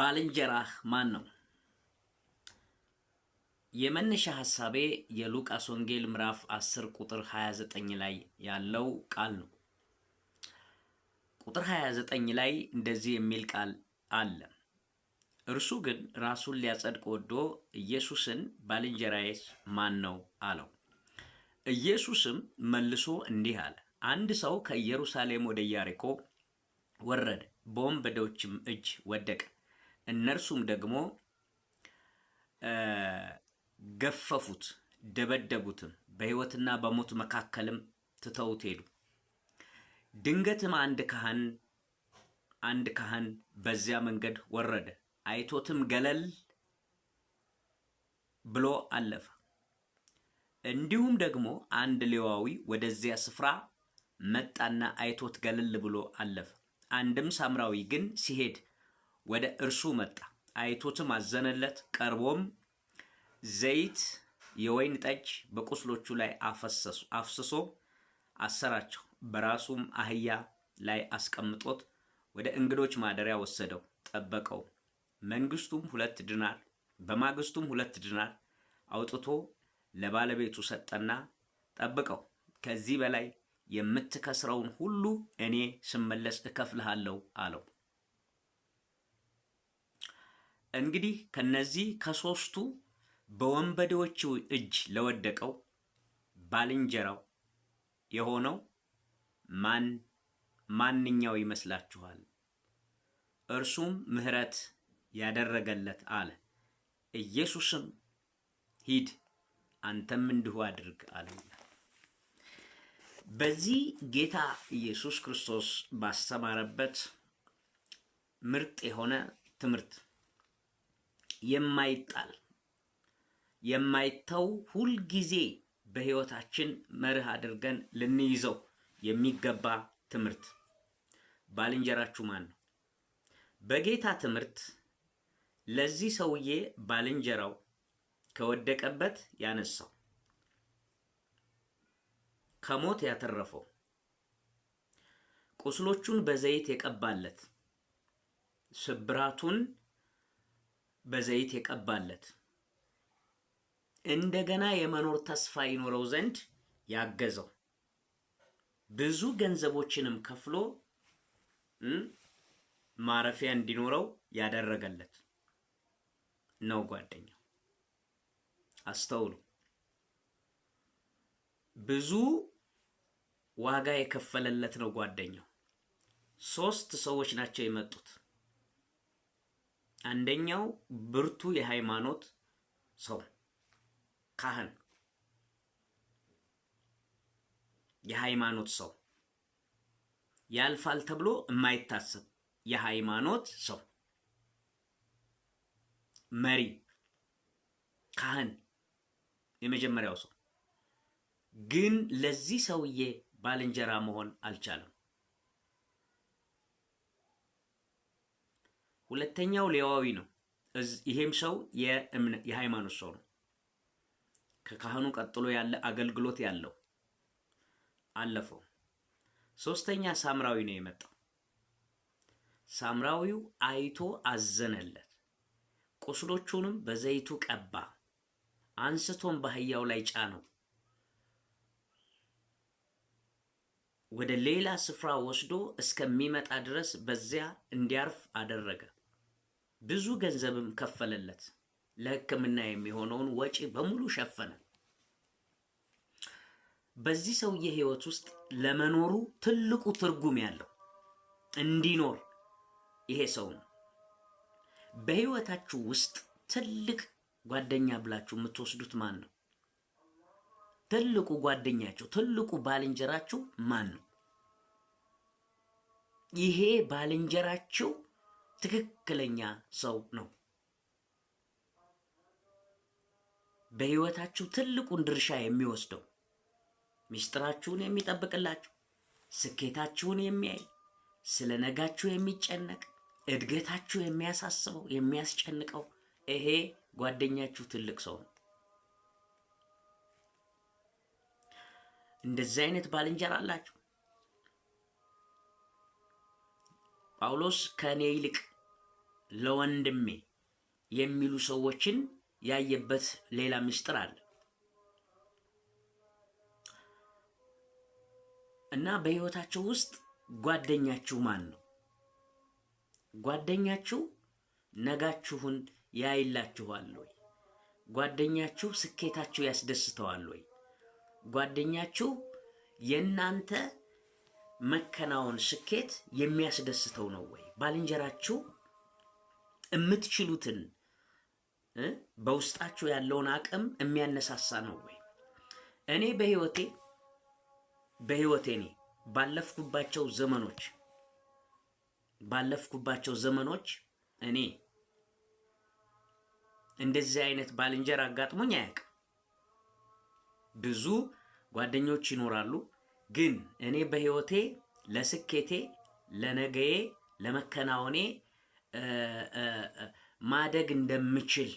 ባልንጀራህ ማን ነው? የመነሻ ሐሳቤ የሉቃስ ወንጌል ምዕራፍ 10 ቁጥር 29 ላይ ያለው ቃል ነው። ቁጥር 29 ላይ እንደዚህ የሚል ቃል አለ። እርሱ ግን ራሱን ሊያጸድቅ ወዶ ኢየሱስን ባልንጀራዬስ ማን ነው አለው። ኢየሱስም መልሶ እንዲህ አለ፣ አንድ ሰው ከኢየሩሳሌም ወደ ኢያሪኮ ወረደ፣ በወንበዴዎችም እጅ ወደቀ። እነርሱም ደግሞ ገፈፉት፣ ደበደቡትም፣ በሕይወትና በሞት መካከልም ትተውት ሄዱ። ድንገትም አንድ ካህን በዚያ መንገድ ወረደ፣ አይቶትም ገለል ብሎ አለፈ። እንዲሁም ደግሞ አንድ ሌዋዊ ወደዚያ ስፍራ መጣና አይቶት ገለል ብሎ አለፈ። አንድም ሳምራዊ ግን ሲሄድ ወደ እርሱ መጣ፣ አይቶትም አዘነለት። ቀርቦም ዘይት፣ የወይን ጠጅ በቁስሎቹ ላይ አፍስሶ አሰራቸው። በራሱም አህያ ላይ አስቀምጦት ወደ እንግዶች ማደሪያ ወሰደው፣ ጠበቀው። በማግስቱም 2 ዲናር አውጥቶ ለባለቤቱ ሰጠና ጠብቀው፣ ከዚህ በላይ የምትከስረውን ሁሉ እኔ ስመለስ እከፍልሃለሁ አለው። እንግዲህ ከነዚህ ከሶስቱ በወንበዴዎቹ እጅ ለወደቀው ባልንጀራው የሆነው ማንኛው ይመስላችኋል? እርሱም ምሕረት ያደረገለት አለ። ኢየሱስም ሂድ አንተም እንዲሁ አድርግ አለው። በዚህ ጌታ ኢየሱስ ክርስቶስ ባስተማረበት ምርጥ የሆነ ትምህርት የማይጣል የማይተው ሁልጊዜ በሕይወታችን መርህ አድርገን ልንይዘው የሚገባ ትምህርት ባልንጀራችሁ ማን ነው? በጌታ ትምህርት ለዚህ ሰውዬ ባልንጀራው ከወደቀበት ያነሳው፣ ከሞት ያተረፈው፣ ቁስሎቹን በዘይት የቀባለት፣ ስብራቱን በዘይት የቀባለት፣ እንደገና የመኖር ተስፋ ይኖረው ዘንድ ያገዘው፣ ብዙ ገንዘቦችንም ከፍሎ ማረፊያ እንዲኖረው ያደረገለት ነው ጓደኛው። አስተውሉ። ብዙ ዋጋ የከፈለለት ነው ጓደኛው። 3 ሰዎች ናቸው የመጡት። አንደኛው ብርቱ የሃይማኖት ሰው ካህን፣ የሃይማኖት ሰው ያልፋል ተብሎ የማይታሰብ የሃይማኖት ሰው፣ መሪ፣ ካህን፣ የመጀመሪያው ሰው ግን ለዚህ ሰውዬ ባልንጀራ መሆን አልቻለም። ሁለተኛው ሌዋዊ ነው። ይሄም ሰው የሃይማኖት ሰው ነው። ከካህኑ ቀጥሎ ያለ አገልግሎት ያለው አለፈው። 3ኛ ሳምራዊ ነው የመጣው። ሳምራዊው አይቶ አዘነለት፣ ቁስሎቹንም በዘይቱ ቀባ፣ አንስቶም በአህያው ላይ ጫነው፣ ወደ ሌላ ስፍራ ወስዶ እስከሚመጣ ድረስ በዚያ እንዲያርፍ አደረገ። ብዙ ገንዘብም ከፈለለት፣ ለሕክምና የሚሆነውን ወጪ በሙሉ ሸፈነ። በዚህ ሰውዬ ሕይወት ውስጥ ለመኖሩ ትልቁ ትርጉም ያለው እንዲኖር ይሄ ሰው ነው። በሕይወታችሁ ውስጥ ትልቅ ጓደኛ ብላችሁ የምትወስዱት ማን ነው? ትልቁ ጓደኛችሁ፣ ትልቁ ባልንጀራችሁ ማን ነው? ይሄ ባልንጀራችሁ ትክክለኛ ሰው ነው። በሕይወታችሁ ትልቁን ድርሻ የሚወስደው፣ ምስጢራችሁን የሚጠብቅላችሁ፣ ስኬታችሁን የሚያይ፣ ስለ ነጋችሁ የሚጨነቅ፣ እድገታችሁ የሚያሳስበው የሚያስጨንቀው ይሄ ጓደኛችሁ ትልቅ ሰው ነው። እንደዚህ አይነት ባልንጀራ አላችሁ? ጳውሎስ ከኔ ይልቅ ለወንድሜ የሚሉ ሰዎችን ያየበት ሌላ ምስጢር አለ እና በህይወታችሁ ውስጥ ጓደኛችሁ ማን ነው? ጓደኛችሁ ነጋችሁን ያይላችኋል ወይ? ጓደኛችሁ ስኬታችሁ ያስደስተዋል ወይ? ጓደኛችሁ የናንተ መከናወን ስኬት የሚያስደስተው ነው ወይ? ባልንጀራችሁ የምትችሉትን በውስጣችሁ ያለውን አቅም የሚያነሳሳ ነው ወይ? እኔ በህይወቴ ባለፍኩባቸው ዘመኖች እኔ እንደዚህ አይነት ባልንጀራ አጋጥሞኝ አያውቅም። ብዙ ጓደኞች ይኖራሉ፣ ግን እኔ በህይወቴ ለስኬቴ፣ ለነገዬ፣ ለመከናወኔ ማደግ እንደምችል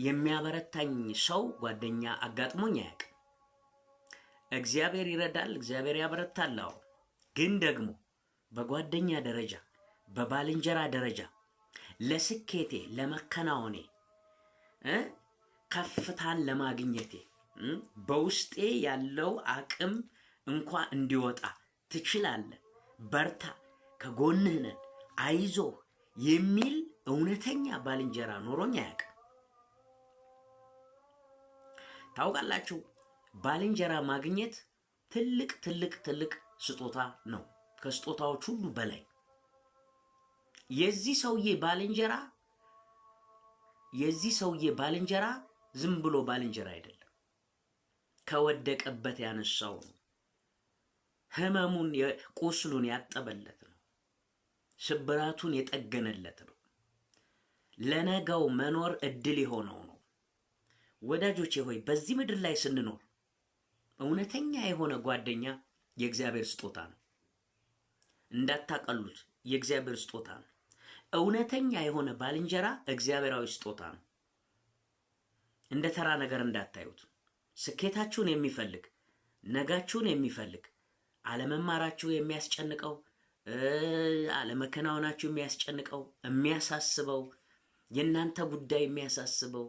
የሚያበረታኝ ሰው ጓደኛ አጋጥሞኝ አያውቅም። እግዚአብሔር ይረዳል፣ እግዚአብሔር ያበረታል። ግን ደግሞ በጓደኛ ደረጃ በባልንጀራ ደረጃ ለስኬቴ፣ ለመከናወኔ፣ ከፍታን ለማግኘቴ በውስጤ ያለው አቅም እንኳ እንዲወጣ ትችላለህ፣ በርታ፣ ከጎንህ ነን፣ አይዞህ የሚል እውነተኛ ባልንጀራ ኖሮኝ አያውቅም። ታውቃላችሁ፣ ባልንጀራ ማግኘት ትልቅ ስጦታ ነው። ከስጦታዎች ሁሉ በላይ የዚህ ሰውዬ ባልንጀራ ዝም ብሎ ባልንጀራ አይደለም። ከወደቀበት ያነሳው ነው። ህመሙን ቁስሉን ያጠበለት ነው። ስብራቱን የጠገነለት ነው። ለነገው መኖር እድል የሆነው ነው። ወዳጆቼ ሆይ በዚህ ምድር ላይ ስንኖር እውነተኛ የሆነ ጓደኛ የእግዚአብሔር ስጦታ ነው። እንዳታቀሉት፣ የእግዚአብሔር ስጦታ ነው። እውነተኛ የሆነ ባልንጀራ እግዚአብሔራዊ ስጦታ ነው። እንደ ተራ ነገር እንዳታዩት። ስኬታችሁን የሚፈልግ፣ ነጋችሁን የሚፈልግ፣ አለመማራችሁ የሚያስጨንቀው፣ አለመከናወናችሁ የሚያስጨንቀው፣ የሚያሳስበው፣ የናንተ ጉዳይ የሚያሳስበው፣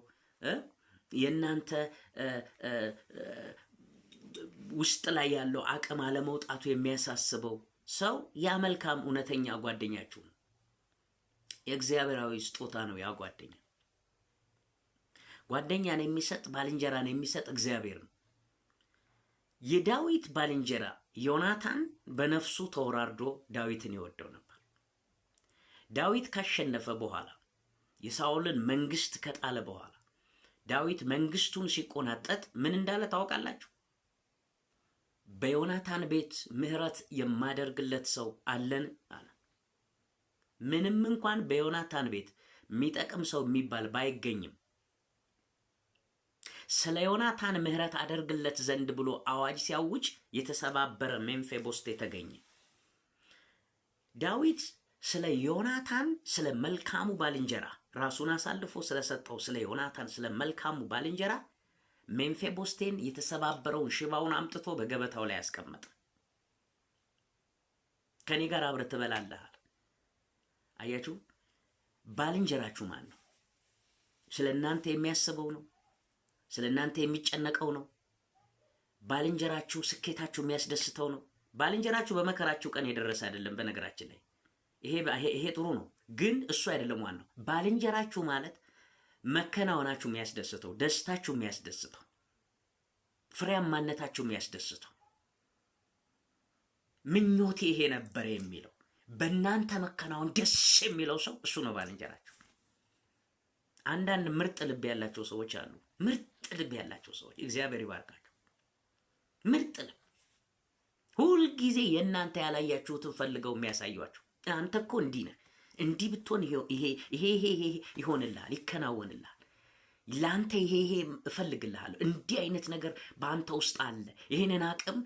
የናንተ ውስጥ ላይ ያለው አቅም አለመውጣቱ የሚያሳስበው ሰው ያ መልካም እውነተኛ ጓደኛችሁ ነው። የእግዚአብሔራዊ ስጦታ ነው ያ ጓደኛ። ጓደኛን የሚሰጥ ባልንጀራን የሚሰጥ እግዚአብሔር ነው። የዳዊት ባልንጀራ ዮናታን በነፍሱ ተወራርዶ ዳዊትን ይወደው ነበር። ዳዊት ካሸነፈ በኋላ የሳኦልን መንግስት ከጣለ በኋላ ዳዊት መንግስቱን ሲቆናጠጥ ምን እንዳለ ታውቃላችሁ? በዮናታን ቤት ምህረት የማደርግለት ሰው አለን አለ። ምንም እንኳን በዮናታን ቤት የሚጠቅም ሰው የሚባል ባይገኝም ስለ ዮናታን ምህረት አደርግለት ዘንድ ብሎ አዋጅ ሲያውጅ የተሰባበረ ሜምፊቦስቴ ተገኘ። ዳዊት ስለ ዮናታን ስለ መልካሙ ባልንጀራ ራሱን አሳልፎ ስለሰጠው ስለ ዮናታን ስለ መልካሙ ባልንጀራ ሜምፊቦስቴን የተሰባበረውን ሽባውን አምጥቶ በገበታው ላይ ያስቀመጠ። ከኔ ጋር አብረህ ትበላለህ። አያችሁ፣ ባልንጀራችሁ ማን ነው? ስለ እናንተ የሚያስበው ነው? ስለ እናንተ የሚጨነቀው ነው? ባልንጀራችሁ ስኬታችሁ የሚያስደስተው ነው? ባልንጀራችሁ በመከራችሁ ቀን የደረሰ አይደለም። በነገራችን ላይ ይሄ ጥሩ ነው፣ ግን እሱ አይደለም ዋናው። ባልንጀራችሁ ማለት መከናወናችሁ የሚያስደስተው፣ ደስታችሁ የሚያስደስተው፣ ፍሬያማነታችሁ የሚያስደስተው፣ ምኞቴ ይሄ ነበር የሚለው በእናንተ መከናወን ደስ የሚለው ሰው እሱ ነው ባልንጀራችሁ። አንዳንድ ምርጥ ልብ ያላቸው ሰዎች አሉ። ምርጥ ልብ ያላቸው ሰዎች እግዚአብሔር ይባርካቸው። ምርጥ ልብ ሁል ጊዜ የእናንተ ያላያችሁትን ፈልገው የሚያሳዩአችሁ። አንተ እኮ እንዲህ ነህ፣ እንዲህ ብትሆን ይሄ ይሆንልሃል፣ ይከናወንልሃል፣ ለአንተ ይሄ እፈልግልሃለሁ፣ እንዲህ አይነት ነገር በአንተ ውስጥ አለ፣ ይሄንን አቅም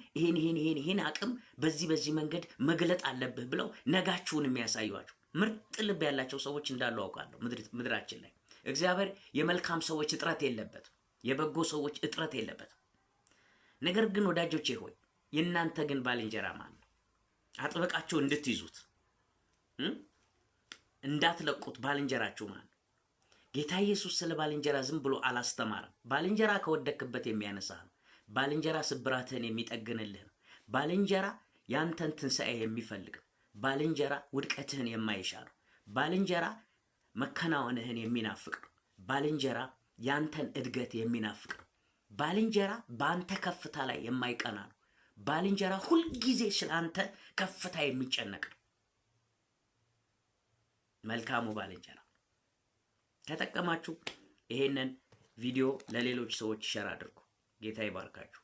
ይሄን አቅም በዚህ መንገድ መግለጥ አለብህ ብለው ነጋችሁን የሚያሳዩአችሁ ምርጥ ልብ ያላቸው ሰዎች እንዳሉ አውቃለሁ ምድራችን ላይ። እግዚአብሔር የመልካም ሰዎች እጥረት የለበትም፣ የበጎ ሰዎች እጥረት የለበትም። ነገር ግን ወዳጆቼ ሆይ የእናንተ ግን ባልንጀራ ማን ነው? አጥብቃችሁ እንድትይዙት እንዳትለቁት ባልንጀራችሁ ማለት ነው። ጌታ ኢየሱስ ስለ ባልንጀራ ዝም ብሎ አላስተማረም። ባልንጀራ ከወደክበት የሚያነሳህ ነው። ባልንጀራ ስብራትህን የሚጠግንልህ ነው። ባልንጀራ ያንተን ትንሣኤ የሚፈልግ ነው። ባልንጀራ ውድቀትህን የማይሻ ነው። ባልንጀራ መከናወንህን የሚናፍቅ ነው። ባልንጀራ ያንተን እድገት የሚናፍቅ ነው። ባልንጀራ በአንተ ከፍታ ላይ የማይቀና ነው። ባልንጀራ ሁልጊዜ ስለአንተ ከፍታ የሚጨነቅ ነው። መልካሙ ባልንጀራ። ከጠቀማችሁ ይሄንን ቪዲዮ ለሌሎች ሰዎች ሸር አድርጉ። ጌታ ይባርካችሁ።